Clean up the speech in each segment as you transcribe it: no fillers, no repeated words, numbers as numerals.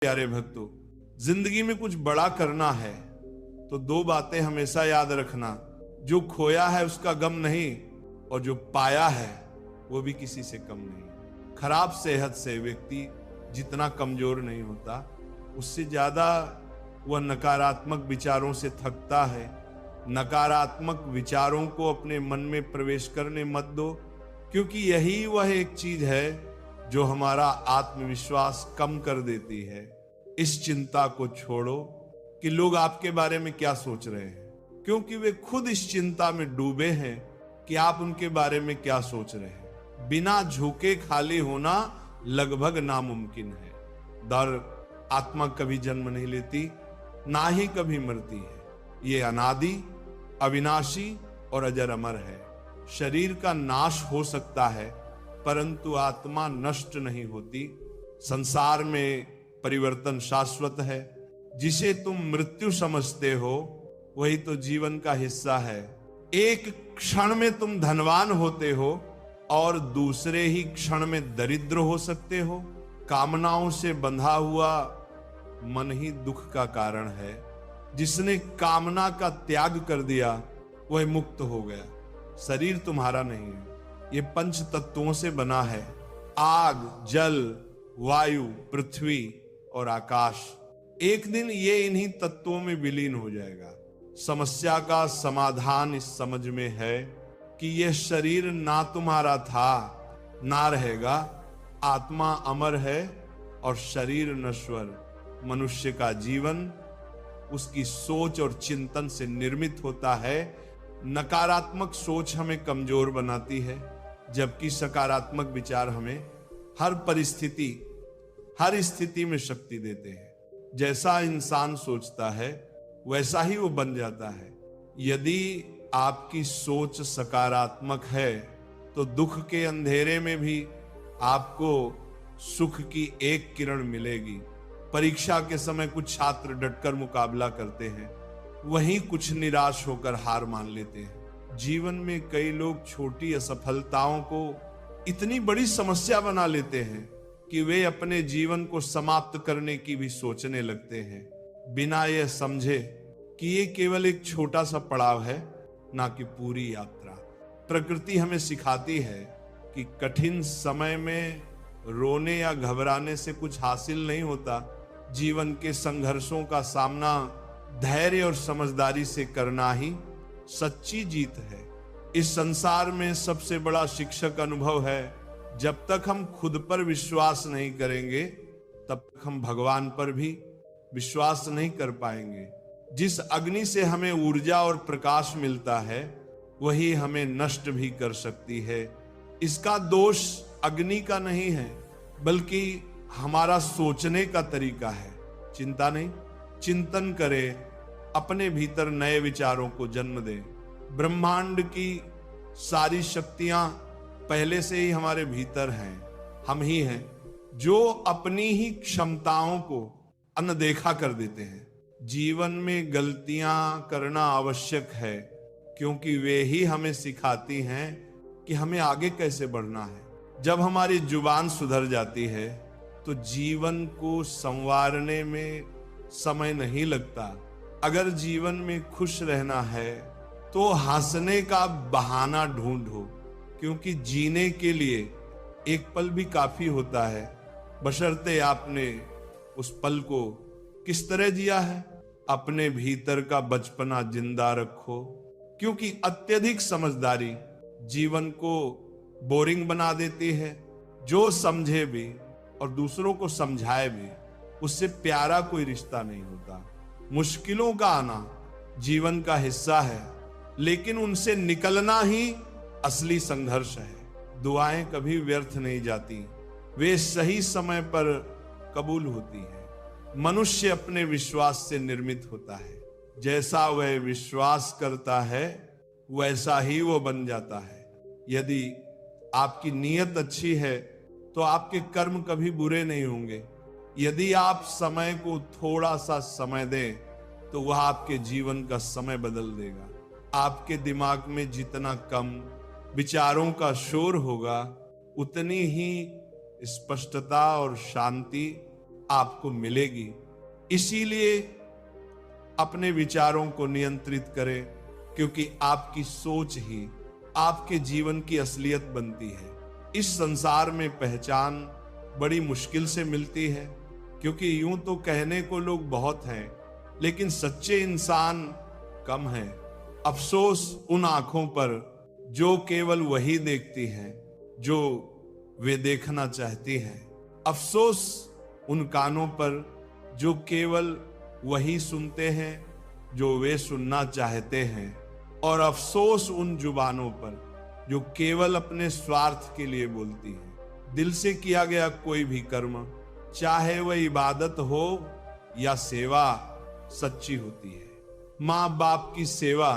प्यारे भक्तों, जिंदगी में कुछ बड़ा करना है तो दो बातें हमेशा याद रखना। जो खोया है उसका गम नहीं, और जो पाया है वो भी किसी से कम नहीं। खराब सेहत से व्यक्ति जितना कमजोर नहीं होता, उससे ज्यादा वह नकारात्मक विचारों से थकता है। नकारात्मक विचारों को अपने मन में प्रवेश करने मत दो, क्योंकि यही वह एक चीज है जो हमारा आत्मविश्वास कम कर देती है। इस चिंता को छोड़ो कि लोग आपके बारे में क्या सोच रहे हैं, क्योंकि वे खुद इस चिंता में डूबे हैं कि आप उनके बारे में क्या सोच रहे हैं। बिना झुके खाली होना लगभग नामुमकिन है। डर आत्मा कभी जन्म नहीं लेती, ना ही कभी मरती है। ये अनादि, अविनाशी और अजर अमर है। शरीर का नाश हो सकता है, परंतु आत्मा नष्ट नहीं होती। संसार में परिवर्तन शाश्वत है। जिसे तुम मृत्यु समझते हो वही तो जीवन का हिस्सा है। एक क्षण में तुम धनवान होते हो और दूसरे ही क्षण में दरिद्र हो सकते हो। कामनाओं से बंधा हुआ मन ही दुख का कारण है। जिसने कामना का त्याग कर दिया वह मुक्त हो गया। शरीर तुम्हारा नहीं है, ये पंच तत्वों से बना है। आग, जल, वायु, पृथ्वी और आकाश। एक दिन ये इन्हीं तत्वों में विलीन हो जाएगा। समस्या का समाधान इस समझ में है कि यह शरीर ना तुम्हारा था ना रहेगा। आत्मा अमर है और शरीर नश्वर। मनुष्य का जीवन उसकी सोच और चिंतन से निर्मित होता है। नकारात्मक सोच हमें कमजोर बनाती है, जबकि सकारात्मक विचार हमें हर परिस्थिति, हर स्थिति में शक्ति देते हैं। जैसा इंसान सोचता है वैसा ही वो बन जाता है। यदि आपकी सोच सकारात्मक है तो दुख के अंधेरे में भी आपको सुख की एक किरण मिलेगी। परीक्षा के समय कुछ छात्र डटकर मुकाबला करते हैं, वहीं कुछ निराश होकर हार मान लेते हैं। जीवन में कई लोग छोटी असफलताओं को इतनी बड़ी समस्या बना लेते हैं कि वे अपने जीवन को समाप्त करने की भी सोचने लगते हैं, बिना यह समझे कि ये केवल एक छोटा सा पड़ाव है, ना कि पूरी यात्रा। प्रकृति हमें सिखाती है कि कठिन समय में रोने या घबराने से कुछ हासिल नहीं होता। जीवन के संघर्षों का सामना धैर्य और समझदारी से करना ही सच्ची जीत है। इस संसार में सबसे बड़ा शिक्षक अनुभव है। जब तक हम खुद पर विश्वास नहीं करेंगे तब तक हम भगवान पर भी विश्वास नहीं कर पाएंगे। जिस अग्नि से हमें ऊर्जा और प्रकाश मिलता है वही हमें नष्ट भी कर सकती है। इसका दोष अग्नि का नहीं है, बल्कि हमारा सोचने का तरीका है। चिंता नहीं, चिंतन करें, अपने भीतर नए विचारों को जन्म दें। ब्रह्मांड की सारी शक्तियां पहले से ही हमारे भीतर हैं। हम ही हैं जो अपनी ही क्षमताओं को अनदेखा कर देते हैं। जीवन में गलतियां करना आवश्यक है, क्योंकि वे ही हमें सिखाती हैं कि हमें आगे कैसे बढ़ना है। जब हमारी जुबान सुधर जाती है तो जीवन को संवारने में समय नहीं लगता। अगर जीवन में खुश रहना है तो हंसने का बहाना ढूंढो, क्योंकि जीने के लिए एक पल भी काफी होता है, बशर्ते आपने उस पल को किस तरह जिया है। अपने भीतर का बचपना जिंदा रखो, क्योंकि अत्यधिक समझदारी जीवन को बोरिंग बना देती है। जो समझे भी और दूसरों को समझाए भी, उससे प्यारा कोई रिश्ता नहीं होता। मुश्किलों का आना जीवन का हिस्सा है, लेकिन उनसे निकलना ही असली संघर्ष है। दुआएं कभी व्यर्थ नहीं जाती, वे सही समय पर कबूल होती है। मनुष्य अपने विश्वास से निर्मित होता है। जैसा वह विश्वास करता है वैसा ही वो बन जाता है। यदि आपकी नीयत अच्छी है तो आपके कर्म कभी बुरे नहीं होंगे। यदि आप समय को थोड़ा सा समय दें तो वह आपके जीवन का समय बदल देगा। आपके दिमाग में जितना कम विचारों का शोर होगा, उतनी ही स्पष्टता और शांति आपको मिलेगी। इसीलिए अपने विचारों को नियंत्रित करें, क्योंकि आपकी सोच ही आपके जीवन की असलियत बनती है। इस संसार में पहचान बड़ी मुश्किल से मिलती है, क्योंकि यूं तो कहने को लोग बहुत हैं, लेकिन सच्चे इंसान कम हैं। अफसोस उन आंखों पर जो केवल वही देखती हैं जो वे देखना चाहती हैं। अफसोस उन कानों पर जो केवल वही सुनते हैं जो वे सुनना चाहते हैं। और अफसोस उन जुबानों पर जो केवल अपने स्वार्थ के लिए बोलती हैं। दिल से किया गया कोई भी कर्म, चाहे वह इबादत हो या सेवा, सच्ची होती है। माँ बाप की सेवा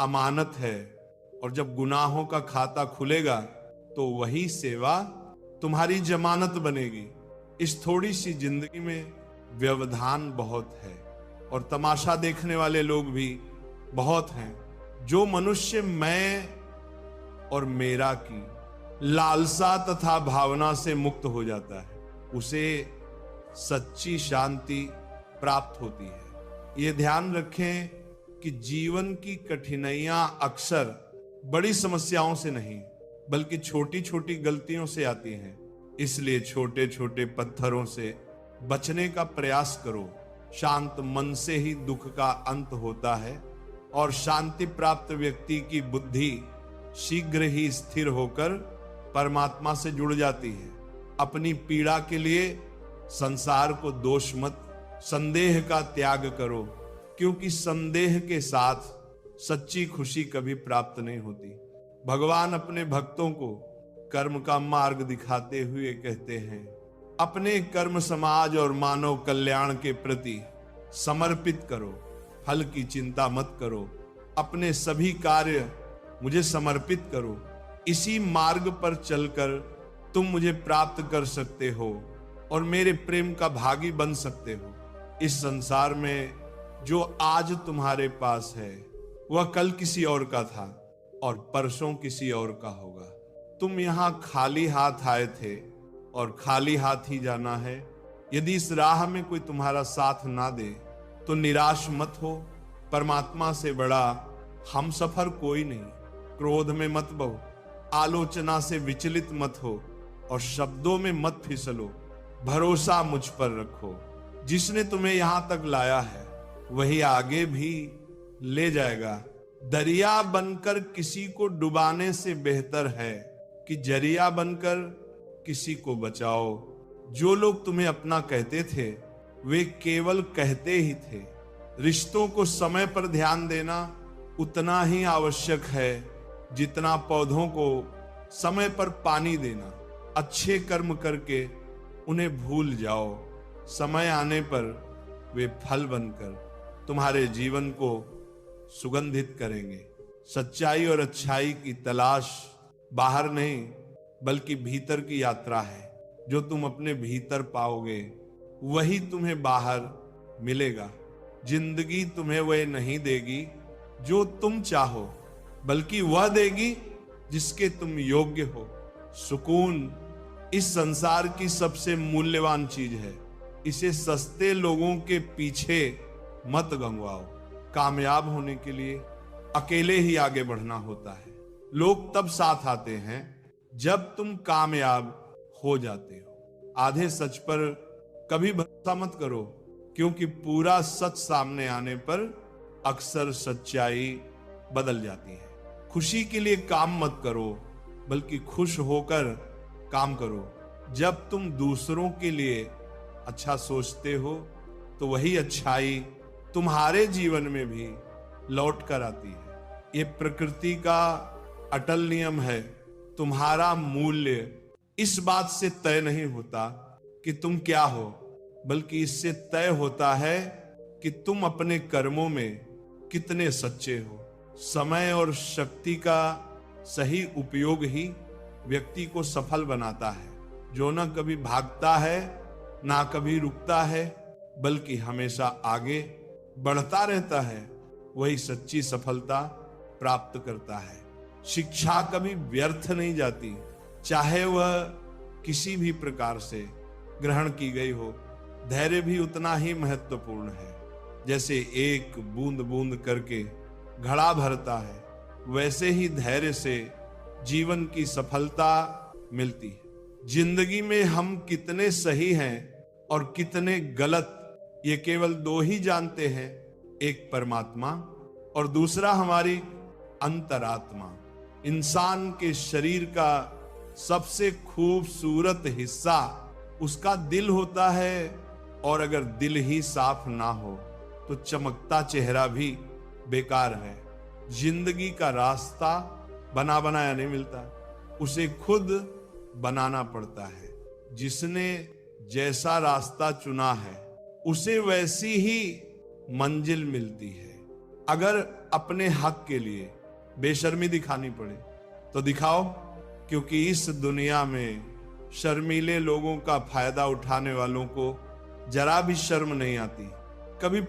अमानत है, और जब गुनाहों का खाता खुलेगा तो वही सेवा तुम्हारी जमानत बनेगी। इस थोड़ी सी जिंदगी में व्यवधान बहुत है, और तमाशा देखने वाले लोग भी बहुत हैं। जो मनुष्य मैं और मेरा की लालसा तथा भावना से मुक्त हो जाता है, उसे सच्ची शांति प्राप्त होती है। ये ध्यान रखें कि जीवन की कठिनाइयां अक्सर बड़ी समस्याओं से नहीं, बल्कि छोटी छोटी गलतियों से आती हैं। इसलिए छोटे छोटे पत्थरों से बचने का प्रयास करो। शांत मन से ही दुख का अंत होता है, और शांति प्राप्त व्यक्ति की बुद्धि शीघ्र ही स्थिर होकर परमात्मा से जुड़ जाती है। अपनी पीड़ा के लिए संसार को दोष मत, संदेह का त्याग करो, क्योंकि संदेह के साथ सच्ची खुशी कभी प्राप्त नहीं होती। भगवान अपने भक्तों को कर्म का मार्ग दिखाते हुए कहते हैं, अपने कर्म समाज और मानव कल्याण के प्रति समर्पित करो। फल की चिंता मत करो, अपने सभी कार्य मुझे समर्पित करो। इसी मार्ग पर चलकर तुम मुझे प्राप्त कर सकते हो और मेरे प्रेम का भागी बन सकते हो। इस संसार में जो आज तुम्हारे पास है वह कल किसी और का था और परसों किसी और का होगा। तुम यहाँ खाली हाथ आए थे और खाली हाथ ही जाना है। यदि इस राह में कोई तुम्हारा साथ ना दे तो निराश मत हो। परमात्मा से बड़ा हम सफर कोई नहीं। क्रोध में मत बहो, आलोचना से विचलित मत हो और शब्दों में मत फिसलो। भरोसा मुझ पर रखो। जिसने तुम्हें यहां तक लाया है वही आगे भी ले जाएगा। दरिया बनकर किसी को डुबाने से बेहतर है कि जरिया बनकर किसी को बचाओ। जो लोग तुम्हें अपना कहते थे वे केवल कहते ही थे। रिश्तों को समय पर ध्यान देना उतना ही आवश्यक है जितना पौधों को समय पर पानी देना। अच्छे कर्म करके उन्हें भूल जाओ। समय आने पर वे फल बनकर तुम्हारे जीवन को सुगंधित करेंगे। सच्चाई और अच्छाई की तलाश बाहर नहीं बल्कि भीतर की यात्रा है। जो तुम अपने भीतर पाओगे वही तुम्हें बाहर मिलेगा। जिंदगी तुम्हें वह नहीं देगी जो तुम चाहो, बल्कि वह देगी जिसके तुम योग्य हो। सुकून इस संसार की सबसे मूल्यवान चीज है। इसे सस्ते लोगों के पीछे मत गंवाओ। कामयाब होने के लिए अकेले ही आगे बढ़ना होता है। लोग तब साथ आते हैं जब तुम कामयाब हो जाते हो। आधे सच पर कभी भरोसा मत करो, क्योंकि पूरा सच सामने आने पर अक्सर सच्चाई बदल जाती है। खुशी के लिए काम मत करो, बल्कि खुश होकर काम करो। जब तुम दूसरों के लिए अच्छा सोचते हो तो वही अच्छाई तुम्हारे जीवन में भी लौट कर आती है। ये प्रकृति का अटल नियम है। तुम्हारा मूल्य इस बात से तय नहीं होता कि तुम क्या हो, बल्कि इससे तय होता है कि तुम अपने कर्मों में कितने सच्चे हो। समय और शक्ति का सही उपयोग ही व्यक्ति को सफल बनाता है। जो न कभी भागता है ना कभी रुकता है, बल्कि हमेशा आगे बढ़ता रहता है, वही सच्ची सफलता प्राप्त करता है। शिक्षा कभी व्यर्थ नहीं जाती, चाहे वह किसी भी प्रकार से ग्रहण की गई हो। धैर्य भी उतना ही महत्वपूर्ण है। जैसे एक बूंद बूंद करके घड़ा भरता है, वैसे ही धैर्य से जीवन की सफलता मिलती है। जिंदगी में हम कितने सही हैं और कितने गलत, ये केवल दो ही जानते हैं, एक परमात्मा और दूसरा हमारी अंतरात्मा। इंसान के शरीर का सबसे खूबसूरत हिस्सा उसका दिल होता है, और अगर दिल ही साफ ना हो तो चमकता चेहरा भी बेकार है। जिंदगी का रास्ता बना बनाया नहीं मिलता, उसे खुद बनाना पड़ता है। जिसने जैसा रास्ता चुना है उसे वैसी ही मंजिल मिलती है। अगर अपने हक के लिए बेशर्मी दिखानी पड़े तो दिखाओ, क्योंकि इस दुनिया में शर्मीले लोगों का फायदा उठाने वालों को जरा भी शर्म नहीं आती। कभी